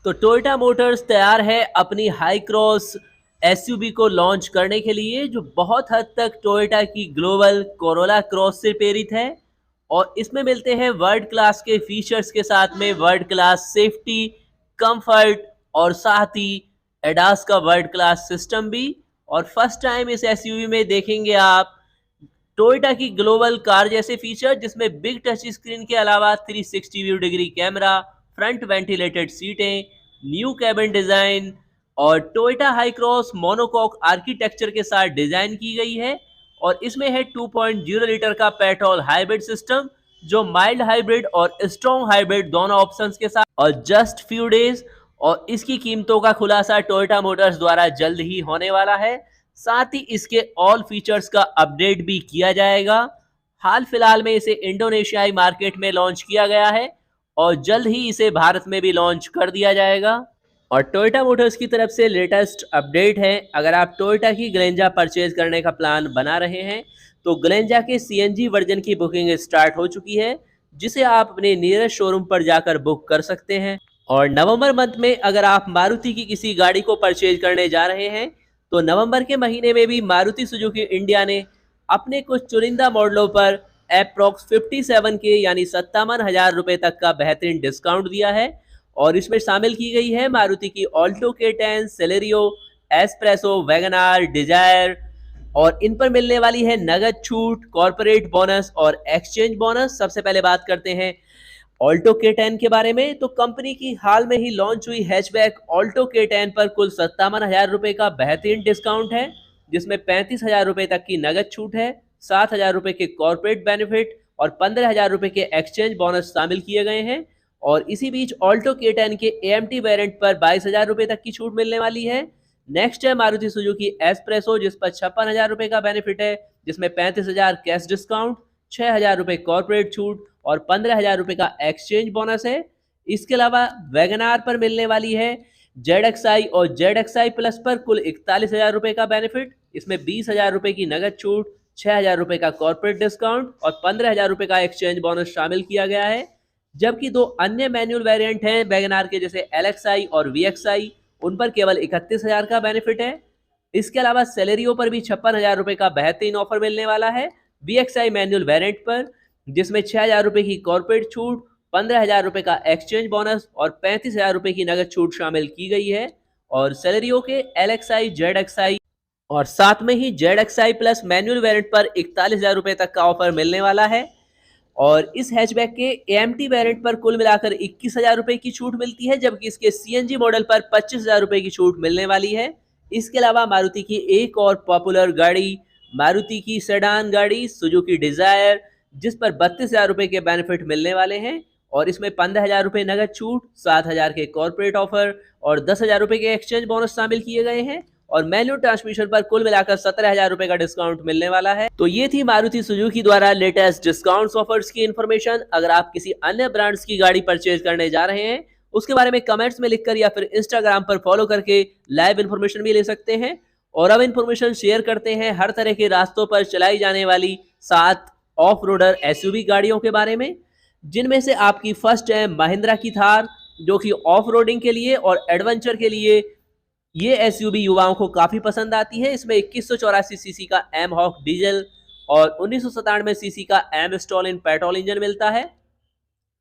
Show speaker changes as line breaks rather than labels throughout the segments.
तो Toyota Motors तैयार है अपनी हाई क्रॉस एसयूवी को लॉन्च करने के लिए, जो बहुत हद तक टोयोटा की ग्लोबल कोरोला क्रॉस से प्रेरित है। और इसमें मिलते हैं वर्ल्ड क्लास के फीचर्स के साथ में वर्ल्ड क्लास सेफ्टी, कंफर्ट और साथ ही एडास का वर्ल्ड क्लास सिस्टम भी। और फर्स्ट टाइम इस एसयूवी में देखेंगे आप टोयोटा की ग्लोबल कार जैसे फीचर, जिसमें बिग टच स्क्रीन के अलावा 360 view degree camera, front ventilated सीटें, न्यू कैबिन डिजाइन और Toyota high cross monocoque architecture के साथ डिजाइन की गई है। और इसमें है 2.0 लीटर का पेट्रोल हाइब्रिड सिस्टम, जो माइल्ड हाइब्रिड और स्ट्रॉन्ग हाइब्रिड दोनों ऑप्शंस के साथ और जस्ट फ्यू डेज। और इसकी कीमतों का खुलासा टोयोटा मोटर्स द्वारा जल्द ही होने वाला है। साथ ही इसके ऑल फीचर्स का अपडेट भी किया जाएगा। हाल फिलहाल में इसे इंडोनेशियाई मार्केट में लॉन्च किया गया है और जल्द ही इसे भारत में भी लॉन्च कर दिया जाएगा। और टोयोटा मोटर्स की तरफ से लेटेस्ट अपडेट है, अगर आप टोयोटा की ग्लेंजा परचेज करने का प्लान बना रहे हैं तो ग्लेंजा के सीएनजी वर्जन की बुकिंग स्टार्ट हो चुकी है, जिसे आप अपने नियरेस्ट शोरूम पर जाकर बुक कर सकते हैं। और नवंबर मंथ में अगर आप मारुति की किसी गाड़ी को परचेज करने जा रहे हैं तो नवंबर के महीने में भी मारुति सुजुकी इंडिया ने अपने कुछ चुनिंदा मॉडलों पर अप्रॉक्स 57 के यानी 57,000 रुपए तक का बेहतरीन डिस्काउंट दिया है। और इसमें शामिल की गई है मारुति की Alto K10, Celerio, S Presso, WagonR, Dzire. और इन पर मिलने वाली है नगद छूट, कॉर्पोरेट बोनस और एक्सचेंज बोनस। सबसे पहले बात करते हैं ऑल्टो K10 के बारे में। तो कंपनी की हाल में ही लॉन्च हुई हैचबैक ऑल्टो K10 पर कुल 57,000 रुपए का बेहतरीन डिस्काउंट है, जिसमें 35,000 रुपए तक की नगद छूट है, 7,000 रुपए के कॉर्पोरेट बेनिफिट और 15,000 रुपए के एक्सचेंज बोनस शामिल किए गए हैं। और इसी बीच ऑल्टो K10 के AMT वेरिएंट पर 22,000 रुपए तक की छूट मिलने वाली है। नेक्स्ट है मारुति सुजुकी एस्प्रेसो, जिस पर 56,000 रुपए का बेनिफिट है, जिसमें 35,000 कैश डिस्काउंट, 6,000 रुपए कॉर्पोरेट छूट और 15,000 रुपए का एक्सचेंज बोनस है। इसके अलावा वैगनार पर मिलने वाली है ZXI और ZXI प्लस पर कुल 41,000 रुपए का बेनिफिट, इसमें 20,000 रुपए की नगद छूट, 6,000 रुपए का कॉर्पोरेट डिस्काउंट और 15,000 रुपए का एक्सचेंज बोनस शामिल किया गया है। जबकि दो अन्य मैनुअल वेरिएंट हैं वैगनार के, जैसे LXI और VXI, उन पर केवल 31,000 का बेनिफिट है। इसके अलावा सेलेरियो पर भी 56,000 रुपए का बेहतरीन ऑफर मिलने वाला है VXI मैनुअल वेरिएंट पर, जिसमें 6,000 रुपए की कॉर्पोरेट छूट, 15,000 रुपए का एक्सचेंज बोनस और 35,000 रुपए की नगद छूट शामिल की गई है। और सेलेरियो के LXI, ZXI और साथ में ही ZXI प्लस मैनुअल वेरिएंट पर 41,000 रुपए तक का ऑफर मिलने वाला है। और इस हैचबैक के AMT वेरिएंट पर कुल मिलाकर 21,000 रुपए की छूट मिलती है, जबकि इसके CNG मॉडल पर 25,000 रुपए की छूट मिलने वाली है। इसके अलावा मारुति की एक और पॉपुलर गाड़ी, मारुति की सेडान गाड़ी सुजुकी डिजायर, जिस पर 32,000 रुपए के बेनिफिट मिलने वाले हैं। और इसमें 15,000 रुपए नगद छूट, 7,000 के कॉर्पोरेट ऑफर और 10,000 रुपए के एक्सचेंज बोनस शामिल किए गए हैं। और मैनुअल ट्रांसमिशन पर कुल मिलाकर 17,000 रुपए का डिस्काउंट मिलने वाला है। तो ये थी मारुति सुजुकी द्वारा लेटेस्ट डिस्काउंट्स ऑफर्स की इन्फॉर्मेशन। अगर आप किसी अन्य ब्रांड्स की गाड़ी परचेज करने जा रहे हैं, उसके बारे में कमेंट्स में लिखकर या फिर इंस्टाग्राम पर फॉलो करके लाइव इन्फॉर्मेशन भी ले सकते हैं। और अब इन्फॉर्मेशन शेयर करते हैं हर तरह के रास्तों पर चलाई जाने वाली 7 ऑफ रोडर एसयूवी गाड़ियों के बारे में, जिनमें से आपकी फर्स्ट है महिंद्रा की थार, जो कि ऑफ रोडिंग के लिए और एडवेंचर के लिए ये एसयूवी युवाओं को काफी पसंद आती है। इसमें 2184 सीसी का एम हॉक डीजल और 1997 सीसी का एम स्टॉलिन पेट्रोल इंजन मिलता है।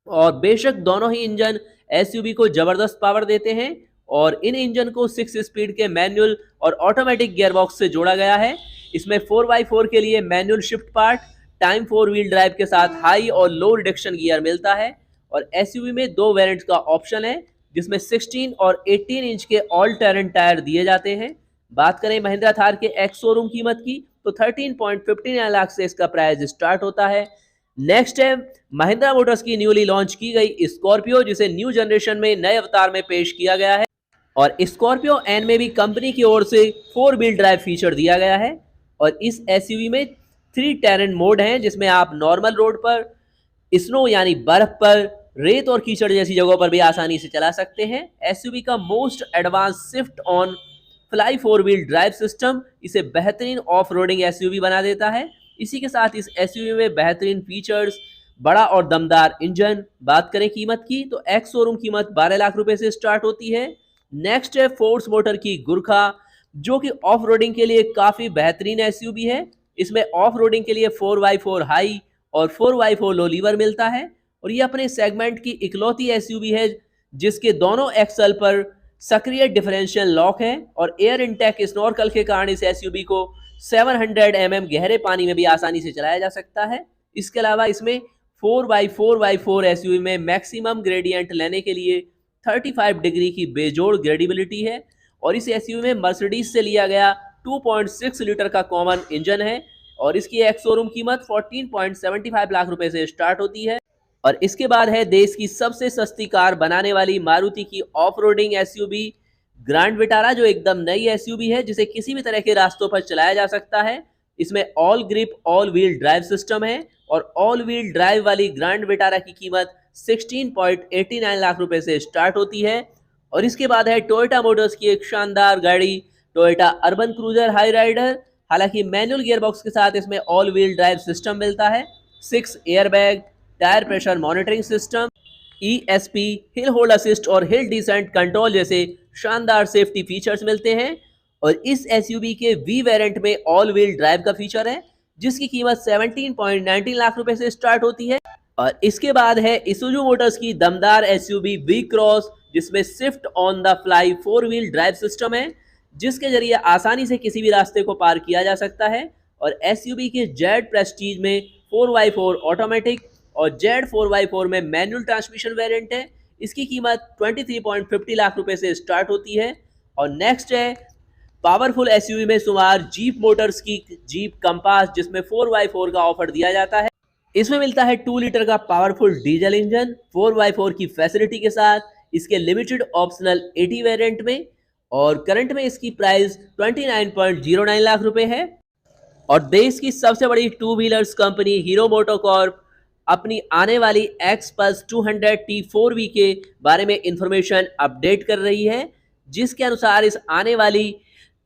और बेशक दोनों ही इंजन एसयूवी को जबरदस्त पावर देते हैं और इन इंजन को 6 स्पीड के मैनुअल और ऑटोमेटिक गियरबॉक्स से जोड़ा गया है। इसमें 4x4 के लिए manual shift part, time 4 wheel drive के साथ हाई और लो रिडक्शन गियर मिलता है। और एसयूवी में 2 वेरिएंट्स का ऑप्शन है, जिसमें 16 और 18 इंच के ऑल टेरेन टायर दिए जाते हैं। बात करें महिंद्रा थार के एक्स शोरूम कीमत की तो 13.59 लाख से इसका प्राइस स्टार्ट होता है। नेक्स्ट है महिंद्रा मोटर्स की न्यूली लॉन्च की गई स्कॉर्पियो, जिसे न्यू जनरेशन में नए अवतार में पेश किया गया है। और स्कॉर्पियो एन में भी कंपनी की ओर से 4 व्हील ड्राइव फीचर दिया गया है। और इस एसयूवी में 3 टेरेन मोड हैं, जिसमें आप नॉर्मल रोड पर, स्नो यानी बर्फ पर, रेत और कीचड़ जैसी जगहों पर भी आसानी से चला सकते हैं। एसयूवी का most advance shift on fly 4 wheel drive system इसे बेहतरीन ऑफ रोडिंग एसयूवी बना देता है। इसी के साथ इस एसयूवी में बेहतरीन फीचर्स, बड़ा और दमदार इंजन। बात करें कीमत की तो एक्स शोरूम कीमत 12 लाख रुपए से स्टार्ट होती है। नेक्स्ट है फोर्स मोटर की गुरखा, जो कि ऑफ रोडिंग के लिए काफी बेहतरीन एसयूवी है। इसमें ऑफ रोडिंग के लिए 4x4 हाई और 4x4 लो लीवर मिलता है और ये अपने सेगमेंट की इकलौती एसयूवी है जिसके दोनों एक्सल पर सक्रिय डिफरेंशियल लॉक है और एयर इनटेक स्नॉर्कल के कारण इस एसयूवी को 700 गहरे पानी में भी आसानी से चलाया जा सकता है। इसके अलावा इसमें 4x4x4 एसयूवी में मैक्सिमम ग्रेडियंट लेने के लिए 35 डिग्री की बेजोड़ ग्रेडिबिलिटी है और इस एसयूवी में मर्सिडीज से लिया गया 2.6 लीटर का कॉमन इंजन है और इसकी एक्स शोरूम कीमत 14.75 लाख रुपए से स्टार्ट होती है। और इसके बाद है देश की सबसे सस्ती कार बनाने वाली मारुति की off roading SUV grand Vitara, जो एकदम नई एसयूवी है जिसे किसी भी तरह के रास्तों पर चलाया जा सकता है। इसमें all grip all wheel drive system है और ऑल व्हील ड्राइव वाली ग्रैंड विटारा की कीमत 16.89 लाख रुपए से स्टार्ट होती है। और इसके बाद है टोयोटा मोटर्स की एक शानदार गाड़ी Toyota Urban Cruiser Hyryder. हालांकि मैनुअल गियरबॉक्स के साथ इसमें ऑल व्हील ड्राइव सिस्टम मिलता है, 6 airbag, tyre pressure monitoring system, ESP, hill hold assist और हिल डिसेंट कंट्रोल जैसे शानदार सेफ्टी फीचर्स मिलते हैं। और इस एसयूवी के वी वेरिएंट में ऑल व्हील ड्राइव का फीचर है जिसकी कीमत 17.19 लाख रुपए से स्टार्ट होती है। और इसके बाद है इसूजू मोटर्स की दमदार एसयूवी वी क्रॉस, जिसमें Swift on the fly 4 wheel drive system है जिसके जरिए आसानी से किसी भी रास्ते को पार किया जा सकता है। और एसयूवी के जेड प्रेस्टीज में 4x4 ऑटोमेटिक और जेड 4x4 में मैनुअल ट्रांसमिशन वेरिएंट है। इसकी कीमत 23.50 लाख रुपए से स्टार्ट होती है। और नेक्स्ट है पावरफुल एसयूवी में शुमार जीप मोटर्स की जीप कंपास, जिसमें 4x4 का ऑफर दिया जाता है। इसमें मिलता है 2 लीटर का पावरफुल डीजल इंजन 4x4 की फैसिलिटी के साथ इसके लिमिटेड ऑप्शनल 80 वेरिएंट में और करंट में इसकी प्राइस 29.09 लाख रुपए है। और देश की सबसे बड़ी two wheelers company hero MotoCorp अपनी आने वाली एक्सपल्स 200T 4V के बारे में इंफॉर्मेशन अपडेट कर रही है, जिसके अनुसार इस आने वाली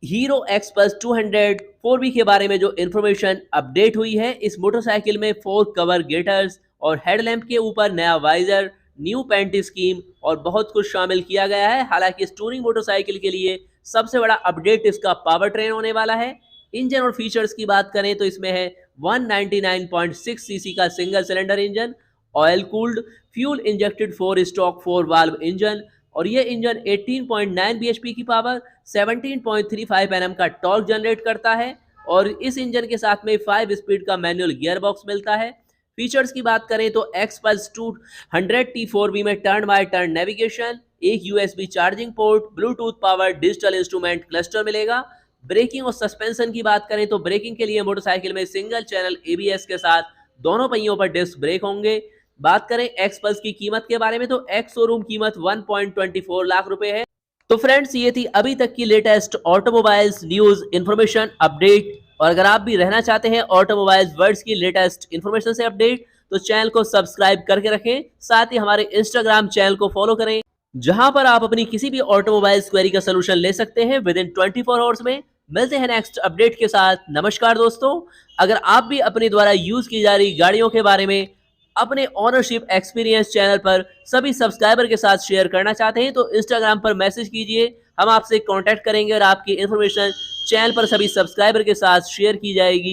हीरो एक्सपल्स 200 4V के बारे में जो इंफॉर्मेशन अपडेट हुई है, इस मोटरसाइकिल में 4 कवर गेटर्स और हेडलैम्प के ऊपर नया वाइजर, न्यू पेंट स्कीम और बहुत कुछ शामिल किया गया है। हालांकि इस टूरिंग मोटरसाइकिल के लिए सबसे बड़ा अपडेट इसका पावर ट्रेन होने वाला है। इंजन और फीचर्स की बात करें तो इसमें है 199.6 सीसी का single cylinder engine, oil cooled fuel injected 4 stock 4 valve engine और ये इंजन 18.9 bhp की पावर 17.35 Nm का टॉर्क जनरेट करता है। और इस इंजन के साथ में 5 स्पीड का मैनुअल गियर बॉक्स मिलता है। फीचर्स की बात करें तो एक्सपल्स 200T 4V में टर्न बाय टर्न नेविगेशन, एक USB charging port, Bluetooth power digital instrument cluster मिलेगा। ब्रेकिंग और सस्पेंशन की बात करें तो ब्रेकिंग के लिए मोटरसाइकिल में सिंगल चैनल ABS के साथ दोनों पहियों पर डिस्क ब्रेक होंगे। बात करें एक्सपल्स की कीमत के बारे में तो एक्स शोरूम कीमत 1.24 लाख रुपए है। तो फ्रेंड्स, ये थी अभी तक की latest automobiles news information update. और अगर आप भी रहना चाहते हैं ऑटोमोबाइल्स वर्ल्ड की लेटेस्ट इन्फॉर्मेशन से अपडेट, तो चैनल को सब्सक्राइब करके रखें, साथ ही हमारे इंस्टाग्राम चैनल को फॉलो करें, जहां पर आप अपनी किसी भी ऑटोमोबाइल्स क्वेरी का सोल्यूशन ले सकते हैं विद इन 24 आवर्स में। मिलते हैं नेक्स्ट अपडेट के साथ। नमस्कार दोस्तों, अगर आप भी अपने द्वारा यूज की जा रही गाड़ियों के बारे में अपने ओनरशिप एक्सपीरियंस चैनल पर सभी सब्सक्राइबर के साथ शेयर करना चाहते हैं तो इंस्टाग्राम पर मैसेज कीजिए, हम आपसे कांटेक्ट करेंगे और आपकी इन्फॉर्मेशन चैनल पर सभी सब्सक्राइबर के साथ शेयर की जाएगी।